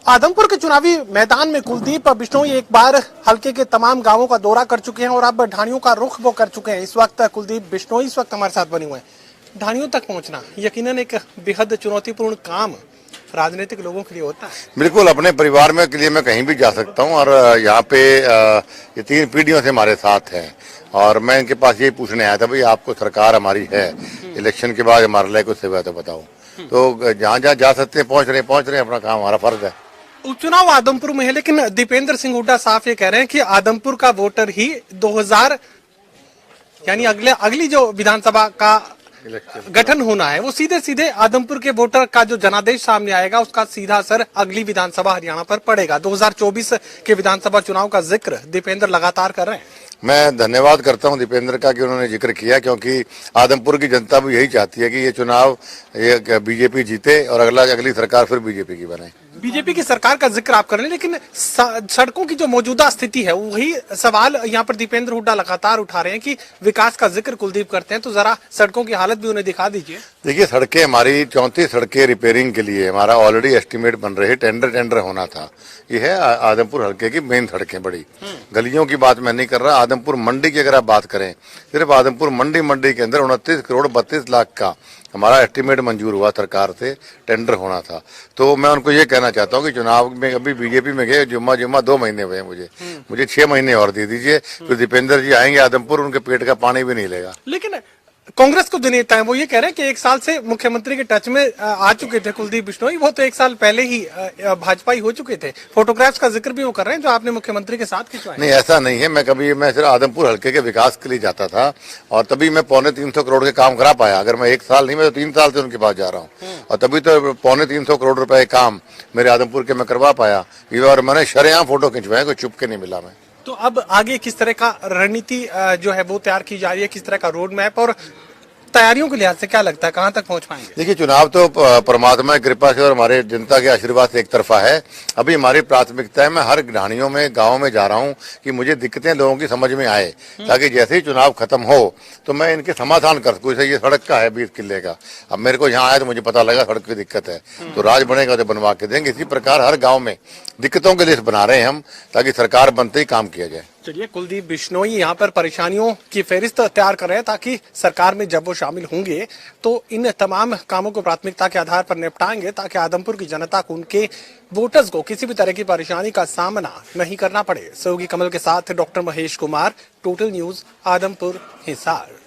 आदमपुर के चुनावी मैदान में कुलदीप बिश्नोई एक बार हल्के के तमाम गांवों का दौरा कर चुके हैं और अब ढाणियों का रुख वो कर चुके हैं। इस वक्त कुलदीप बिश्नोई इस वक्त हमारे साथ बने हुए हैं। ढाणियों तक पहुंचना यकीनन एक बेहद चुनौतीपूर्ण काम राजनीतिक लोगों के लिए होता है। बिल्कुल, अपने परिवार में के लिए मैं कहीं भी जा सकता हूं और यहाँ पे ये 3 पीढ़ियों से हमारे साथ हैं और मैं इनके पास यही पूछने आया था, भाई आपको सरकार हमारी है, इलेक्शन के बाद हमारे लिए कुछ सेवा तो बताओ। तो जहाँ जहाँ जा सकते हैं पहुंच रहे हैं, अपना काम हमारा फर्ज है। उपचुनाव आदमपुर में है, लेकिन दीपेंद्र सिंह हुड्डा साफ ये कह रहे हैं कि आदमपुर का वोटर ही 2000 यानी अगली जो विधानसभा का गठन होना है वो सीधे सीधे आदमपुर के वोटर का जो जनादेश सामने आएगा उसका सीधा असर अगली विधानसभा हरियाणा पर पड़ेगा। 2024 के विधानसभा चुनाव का जिक्र दीपेंद्र लगातार कर रहे हैं। मैं धन्यवाद करता हूं दीपेंद्र का कि उन्होंने जिक्र किया, क्योंकि आदमपुर की जनता भी यही चाहती है कि ये चुनाव बीजेपी जीते और अगली सरकार फिर बीजेपी की बने। बीजेपी की सरकार का जिक्र आप कर रहे हैं, लेकिन सड़कों की जो मौजूदा स्थिति है वही सवाल यहाँ पर दीपेंद्र हुड्डा लगातार उठा रहे हैं कि विकास का जिक्र कुलदीप करते हैं तो जरा सड़कों की हालत भी उन्हें दिखा दीजिए। देखिए, सड़कें हमारी 34 सड़कें रिपेयरिंग के लिए हमारा ऑलरेडी एस्टीमेट बन रहे, टेंडर होना था। ये है आदमपुर हल्के की मेन सड़कें, बड़ी गलियों की बात मैं नहीं कर रहा। आदमपुर मंडी की अगर आप बात करें, सिर्फ आदमपुर मंडी के अंदर 29 करोड़ 32 लाख का हमारा एस्टीमेट मंजूर हुआ, सरकार से टेंडर होना था। तो मैं उनको ये कहना चाहता हूँ कि चुनाव में अभी बीजेपी में गए जुम्मा 2 महीने हुए हैं, मुझे 6 महीने और दे दीजिए, फिर दीपेंद्र जी आएंगे आदमपुर, उनके पेट का पानी भी नहीं लेगा। लेकिन कांग्रेस को जो नेता है वो ये कह रहे हैं कि 1 साल से मुख्यमंत्री के टच में आ चुके थे कुलदीप बिश्नोई, वो तो 1 साल पहले ही भाजपाई हो चुके थे। फोटोग्राफ्स का जिक्र भी वो कर रहे हैं जो आपने मुख्यमंत्री के साथ खिंचवाए। नहीं, ऐसा नहीं है। मैं सिर्फ आदमपुर हल्के के विकास के लिए जाता था और तभी मैं 325 करोड़ के काम करा पाया। अगर मैं 1 साल नहीं, मैं तो 3 साल से उनके पास जा रहा हूँ और तभी तो 325 करोड़ रुपए काम मेरे आदमपुर के मैं करवा पाया। और मैंने शरेआम फोटो खिंचवाए, कोई चुप के नहीं मिला मैं। तो अब आगे किस तरह का रणनीति जो है वो तैयार की जा रही है, किस तरह का रोड मैप और तैयारियों के लिहाज से क्या लगता है कहां तक पहुंच पाएंगे? देखिए, चुनाव तो परमात्मा की कृपा से और हमारे जनता के आशीर्वाद से एक तरफा है। अभी हमारी प्राथमिकता है, मैं हर ढाणियों में गांव में जा रहा हूं कि मुझे दिक्कतें लोगों की समझ में आए, ताकि जैसे ही चुनाव खत्म हो तो मैं इनके समाधान कर सकूं। ये सड़क का है 20 किले का, अब मेरे को यहाँ आया तो मुझे पता लगा सड़क की दिक्कत है, तो राज बनेगा तो बनवा के देंगे। इसी प्रकार हर गाँव में दिक्कतों की लिस्ट बना रहे हैं हम, ताकि सरकार बनते ही काम किया जाए। चलिए, कुलदीप बिश्नोई यहाँ पर परेशानियों की फहरिस्त तैयार कर रहे हैं ताकि सरकार में जब वो शामिल होंगे तो इन तमाम कामों को प्राथमिकता के आधार पर निपटाएंगे, ताकि आदमपुर की जनता को, उनके वोटर्स को किसी भी तरह की परेशानी का सामना नहीं करना पड़े। सहयोगी कमल के साथ doctor Mahesh Kumar, total news, Adampur, Hisar.